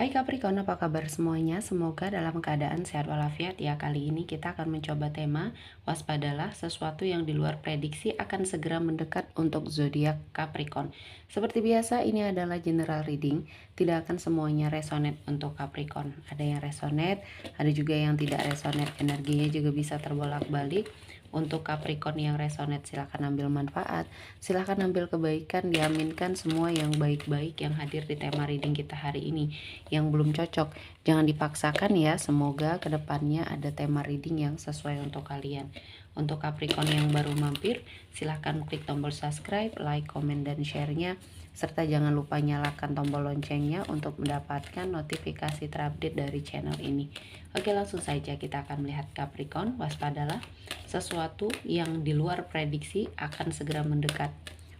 Hai Capricorn, apa kabar semuanya? Semoga dalam keadaan sehat walafiat ya. Kali ini kita akan mencoba tema waspadalah, sesuatu yang di luar prediksi akan segera mendekat untuk zodiak Capricorn. Seperti biasa, ini adalah general reading. Tidak akan semuanya resonate untuk Capricorn. Ada yang resonate, ada juga yang tidak resonate. Energinya juga bisa terbolak-balik. Untuk Capricorn yang resonate, silahkan ambil manfaat, silahkan ambil kebaikan, diaminkan semua yang baik-baik yang hadir di tema reading kita hari ini. Yang belum cocok, jangan dipaksakan ya. Semoga kedepannya ada tema reading yang sesuai untuk kalian. Untuk Capricorn yang baru mampir, silahkan klik tombol subscribe, like, komen, dan share-nya. Serta jangan lupa nyalakan tombol loncengnya untuk mendapatkan notifikasi terupdate dari channel ini. Oke, langsung saja kita akan melihat Capricorn. Waspadalah, sesuatu yang di luar prediksi akan segera mendekat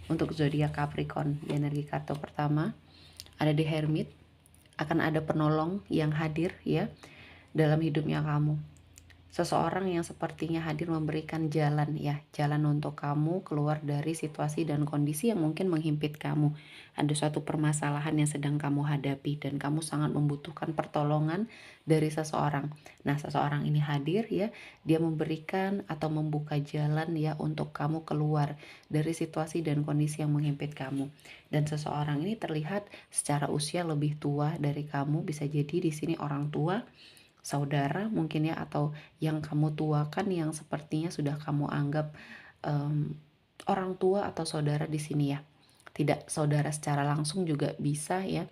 untuk zodiak Capricorn. Di energi kartu pertama ada di Hermit. Akan ada penolong yang hadir ya dalam hidupnya kamu. Seseorang yang sepertinya hadir memberikan jalan ya, jalan untuk kamu keluar dari situasi dan kondisi yang mungkin menghimpit kamu. Ada suatu permasalahan yang sedang kamu hadapi dan kamu sangat membutuhkan pertolongan dari seseorang. Nah, seseorang ini hadir ya, dia memberikan atau membuka jalan ya untuk kamu keluar dari situasi dan kondisi yang menghimpit kamu. Dan seseorang ini terlihat secara usia lebih tua dari kamu, bisa jadi di sini orang tua, saudara mungkin ya, atau yang kamu tuakan yang sepertinya sudah kamu anggap um, orang tua atau saudara di sini ya. Tidak saudara secara langsung juga bisa ya.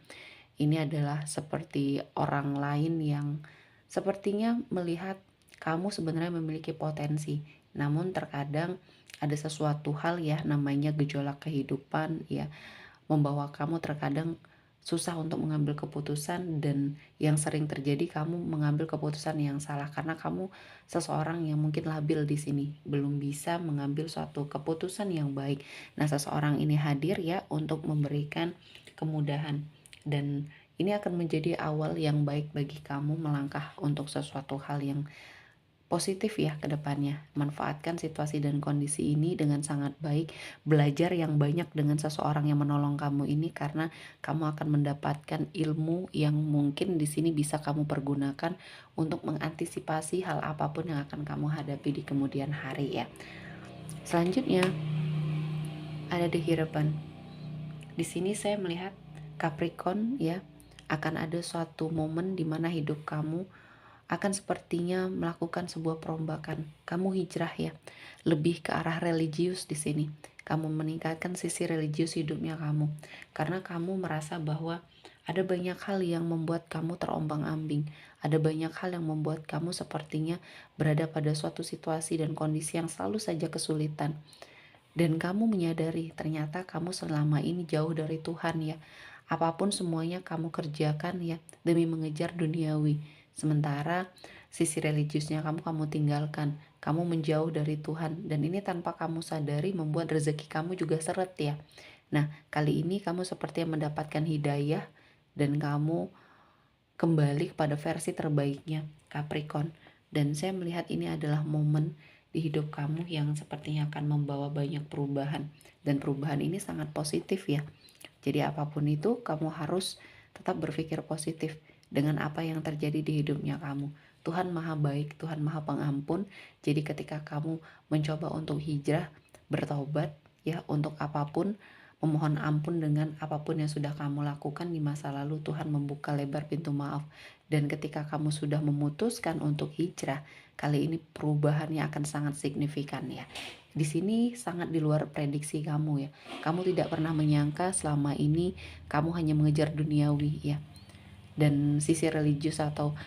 Ini adalah seperti orang lain yang sepertinya melihat kamu sebenarnya memiliki potensi. Namun terkadang ada sesuatu hal ya, namanya gejolak kehidupan ya, membawa kamu terkadang susah untuk mengambil keputusan, dan yang sering terjadi kamu mengambil keputusan yang salah karena kamu seseorang yang mungkin labil di sini, belum bisa mengambil suatu keputusan yang baik. Nah, seseorang ini hadir ya untuk memberikan kemudahan, dan ini akan menjadi awal yang baik bagi kamu melangkah untuk sesuatu hal yang positif ya ke depannya. Manfaatkan situasi dan kondisi ini dengan sangat baik. Belajar yang banyak dengan seseorang yang menolong kamu ini, karena kamu akan mendapatkan ilmu yang mungkin di sini bisa kamu pergunakan untuk mengantisipasi hal apapun yang akan kamu hadapi di kemudian hari ya. Selanjutnya ada di harapan. Di sini saya melihat Capricorn ya, akan ada suatu momen di mana hidup kamu akan sepertinya melakukan sebuah perombakan. Kamu hijrah ya, lebih ke arah religius di sini. Kamu meningkatkan sisi religius hidupnya kamu, karena kamu merasa bahwa ada banyak hal yang membuat kamu terombang-ambing. Ada banyak hal yang membuat kamu sepertinya berada pada suatu situasi dan kondisi yang selalu saja kesulitan. Dan kamu menyadari ternyata kamu selama ini jauh dari Tuhan ya. Apapun semuanya kamu kerjakan ya demi mengejar duniawi. Sementara sisi religiusnya kamu tinggalkan. Kamu menjauh dari Tuhan, dan ini tanpa kamu sadari membuat rezeki kamu juga seret ya. Nah, kali ini kamu seperti mendapatkan hidayah dan kamu kembali kepada versi terbaiknya Capricorn. Dan saya melihat ini adalah momen di hidup kamu yang sepertinya akan membawa banyak perubahan, dan perubahan ini sangat positif ya. Jadi apapun itu kamu harus tetap berpikir positif dengan apa yang terjadi di hidupnya kamu. Tuhan maha baik, Tuhan maha pengampun. Jadi ketika kamu mencoba untuk hijrah, bertobat ya untuk apapun, memohon ampun dengan apapun yang sudah kamu lakukan di masa lalu, Tuhan membuka lebar pintu maaf. Dan ketika kamu sudah memutuskan untuk hijrah, kali ini perubahannya akan sangat signifikan ya. Di sini sangat di luar prediksi kamu ya. Kamu tidak pernah menyangka selama ini kamu hanya mengejar duniawi ya. Dan sisi religius atau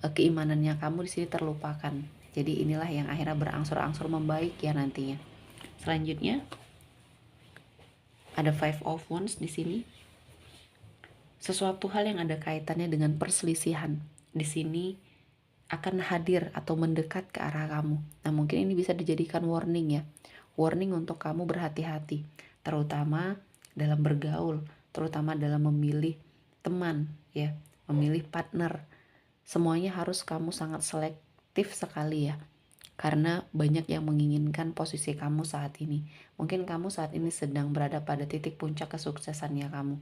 keimanannya kamu di sini terlupakan. Jadi inilah yang akhirnya berangsur-angsur membaik ya nantinya. Selanjutnya ada Five of Wands di sini. Sesuatu hal yang ada kaitannya dengan perselisihan di sini akan hadir atau mendekat ke arah kamu. Nah, mungkin ini bisa dijadikan warning ya. Warning untuk kamu berhati-hati, terutama dalam bergaul, terutama dalam memilih teman ya, memilih partner. Semuanya harus kamu sangat selektif sekali ya. Karena banyak yang menginginkan posisi kamu saat ini. Mungkin kamu saat ini sedang berada pada titik puncak kesuksesannya kamu.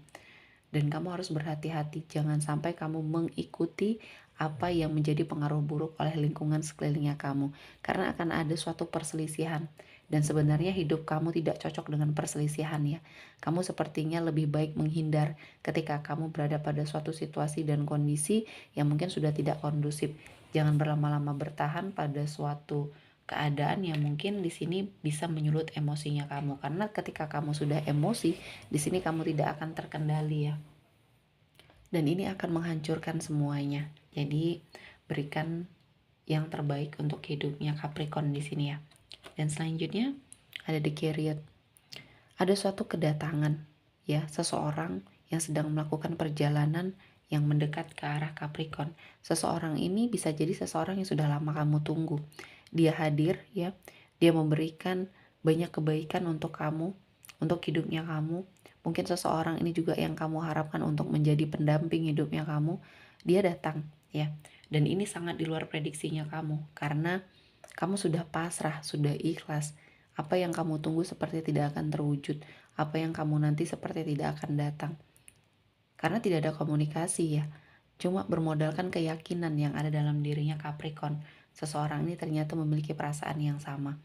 Dan kamu harus berhati-hati, jangan sampai kamu mengikuti apa yang menjadi pengaruh buruk oleh lingkungan sekelilingnya kamu. Karena akan ada suatu perselisihan. Dan sebenarnya hidup kamu tidak cocok dengan perselisihan ya. Kamu sepertinya lebih baik menghindar ketika kamu berada pada suatu situasi dan kondisi yang mungkin sudah tidak kondusif. Jangan berlama-lama bertahan pada suatu keadaan yang mungkin di sini bisa menyulut emosinya kamu, karena ketika kamu sudah emosi di sini kamu tidak akan terkendali ya, dan ini akan menghancurkan semuanya. Jadi berikan yang terbaik untuk hidupnya Capricorn di sini ya. Dan selanjutnya ada the Chariot. Ada suatu kedatangan ya, seseorang yang sedang melakukan perjalanan yang mendekat ke arah Capricorn. Seseorang ini bisa jadi seseorang yang sudah lama kamu tunggu. Dia hadir ya, dia memberikan banyak kebaikan untuk kamu, untuk hidupnya kamu. Mungkin seseorang ini juga yang kamu harapkan untuk menjadi pendamping hidupnya kamu. Dia datang ya, dan ini sangat di luar prediksinya kamu, karena kamu sudah pasrah, sudah ikhlas. Apa yang kamu tunggu seperti tidak akan terwujud, apa yang kamu nanti seperti tidak akan datang. Karena tidak ada komunikasi ya, cuma bermodalkan keyakinan yang ada dalam dirinya Capricorn. Seseorang ini ternyata memiliki perasaan yang sama.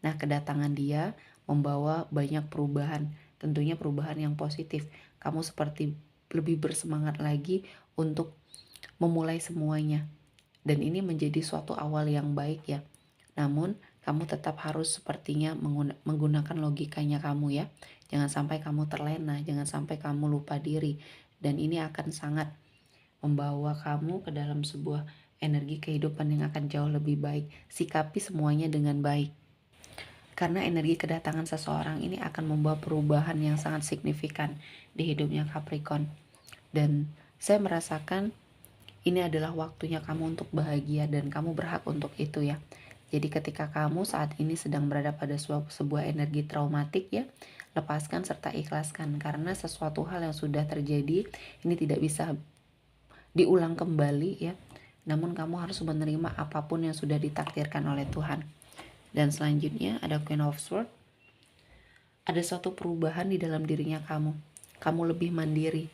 Nah, kedatangan dia membawa banyak perubahan, tentunya perubahan yang positif. Kamu seperti lebih bersemangat lagi untuk memulai semuanya. Dan ini menjadi suatu awal yang baik ya. Namun, kamu tetap harus sepertinya menggunakan logikanya kamu ya. Jangan sampai kamu terlena, jangan sampai kamu lupa diri. Dan ini akan sangat membawa kamu ke dalam sebuah energi kehidupan yang akan jauh lebih baik. Sikapi semuanya dengan baik. Karena energi kedatangan seseorang ini akan membawa perubahan yang sangat signifikan di hidupnya Capricorn. Dan saya merasakan ini adalah waktunya kamu untuk bahagia dan kamu berhak untuk itu ya. Jadi ketika kamu saat ini sedang berada pada sebuah energi traumatik ya, lepaskan serta ikhlaskan, karena sesuatu hal yang sudah terjadi ini tidak bisa diulang kembali ya. Namun kamu harus menerima apapun yang sudah ditakdirkan oleh Tuhan. Dan selanjutnya ada Queen of Swords. Ada suatu perubahan di dalam dirinya kamu. Kamu lebih mandiri,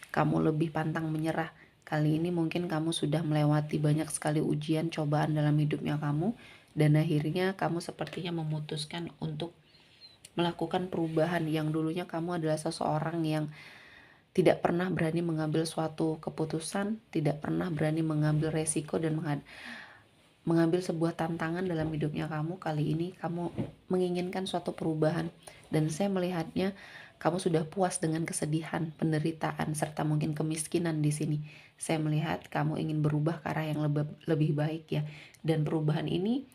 kamu lebih pantang menyerah. Kali ini mungkin kamu sudah melewati banyak sekali ujian, cobaan dalam hidupnya kamu, dan akhirnya kamu sepertinya memutuskan untuk melakukan perubahan. Yang dulunya kamu adalah seseorang yang tidak pernah berani mengambil suatu keputusan, tidak pernah berani mengambil resiko dan mengambil sebuah tantangan dalam hidupnya kamu. Kali ini kamu menginginkan suatu perubahan, dan saya melihatnya kamu sudah puas dengan kesedihan, penderitaan, serta mungkin kemiskinan di sini. Saya melihat kamu ingin berubah ke arah yang lebih baik ya. Dan perubahan ini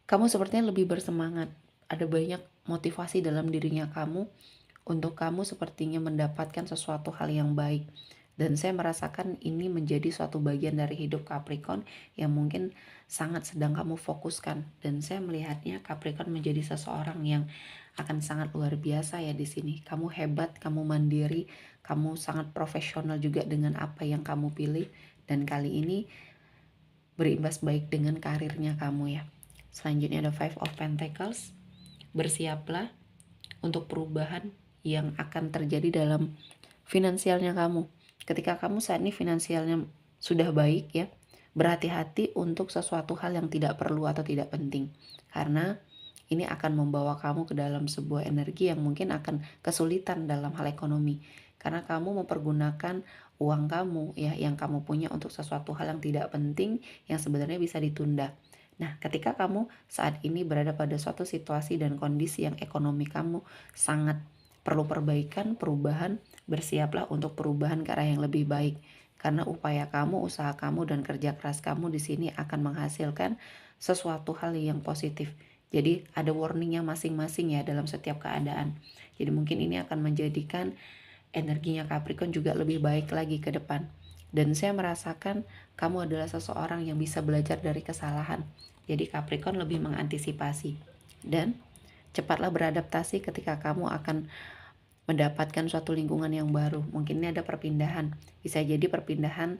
kamu sepertinya lebih bersemangat. Ada banyak motivasi dalam dirinya kamu untuk kamu sepertinya mendapatkan sesuatu hal yang baik. Dan saya merasakan ini menjadi suatu bagian dari hidup Capricorn yang mungkin sangat sedang kamu fokuskan. Dan saya melihatnya Capricorn menjadi seseorang yang akan sangat luar biasa ya di sini. Kamu hebat, kamu mandiri, kamu sangat profesional juga dengan apa yang kamu pilih. Dan kali ini berimbas baik dengan karirnya kamu ya. Selanjutnya ada Five of Pentacles. Bersiaplah untuk perubahan yang akan terjadi dalam finansialnya kamu. Ketika kamu saat ini finansialnya sudah baik ya, berhati-hati untuk sesuatu hal yang tidak perlu atau tidak penting. Karena ini akan membawa kamu ke dalam sebuah energi yang mungkin akan kesulitan dalam hal ekonomi. Karena kamu mempergunakan uang kamu ya, yang kamu punya untuk sesuatu hal yang tidak penting, yang sebenarnya bisa ditunda. Nah, ketika kamu saat ini berada pada suatu situasi dan kondisi yang ekonomi kamu sangat perlu perbaikan, perubahan, bersiaplah untuk perubahan ke arah yang lebih baik. Karena upaya kamu, usaha kamu, dan kerja keras kamu di sini akan menghasilkan sesuatu hal yang positif. Jadi ada warningnya masing-masing ya dalam setiap keadaan. Jadi mungkin ini akan menjadikan energinya Capricorn juga lebih baik lagi ke depan. Dan saya merasakan kamu adalah seseorang yang bisa belajar dari kesalahan. Jadi Capricorn lebih mengantisipasi. Dan cepatlah beradaptasi ketika kamu akan mendapatkan suatu lingkungan yang baru. Mungkin ini ada perpindahan. Bisa jadi perpindahan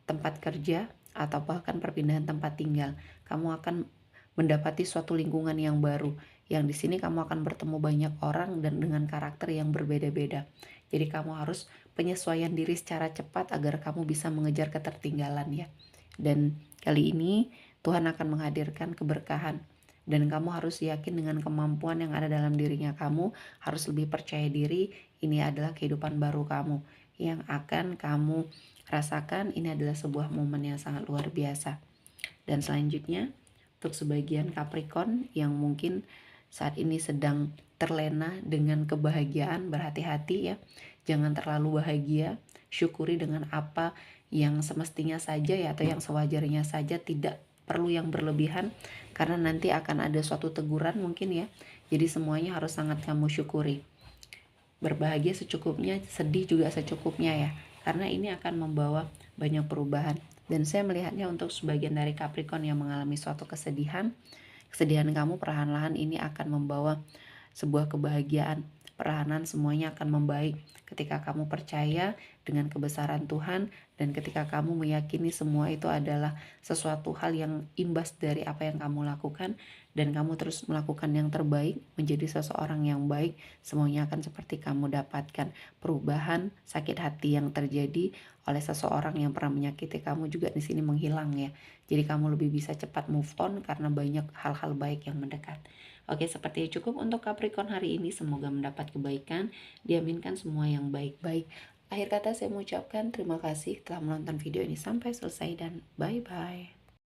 tempat kerja atau bahkan perpindahan tempat tinggal. Kamu akan mendapati suatu lingkungan yang baru. Yang di sini kamu akan bertemu banyak orang dan dengan karakter yang berbeda-beda. Jadi kamu harus penyesuaian diri secara cepat agar kamu bisa mengejar ketertinggalan ya. Dan kali ini Tuhan akan menghadirkan keberkahan. Dan kamu harus yakin dengan kemampuan yang ada dalam dirinya. Kamu harus lebih percaya diri, ini adalah kehidupan baru kamu yang akan kamu rasakan. Ini adalah sebuah momen yang sangat luar biasa. Dan selanjutnya, untuk sebagian Capricorn yang mungkin saat ini sedang terlena dengan kebahagiaan, berhati-hati ya. Jangan terlalu bahagia, syukuri dengan apa yang semestinya saja ya, atau yang sewajarnya saja, tidak perlu yang berlebihan karena nanti akan ada suatu teguran mungkin ya. Jadi semuanya harus sangat kamu syukuri. Berbahagia secukupnya, sedih juga secukupnya ya, karena ini akan membawa banyak perubahan. Dan saya melihatnya untuk sebagian dari Capricorn yang mengalami suatu kesedihan kamu perlahan-lahan ini akan membawa sebuah kebahagiaan. Perlahan semuanya akan membaik ketika kamu percaya dengan kebesaran Tuhan, dan ketika kamu meyakini semua itu adalah sesuatu hal yang imbas dari apa yang kamu lakukan, dan kamu terus melakukan yang terbaik, menjadi seseorang yang baik, semuanya akan seperti kamu dapatkan. Perubahan sakit hati yang terjadi oleh seseorang yang pernah menyakiti kamu juga di sini menghilang ya. Jadi kamu lebih bisa cepat move on karena banyak hal-hal baik yang mendekat. Oke, sepertinya cukup untuk Capricorn hari ini. Semoga mendapat kebaikan, diaminkan semua yang baik-baik. Akhir kata saya mengucapkan terima kasih telah menonton video ini sampai selesai dan bye-bye.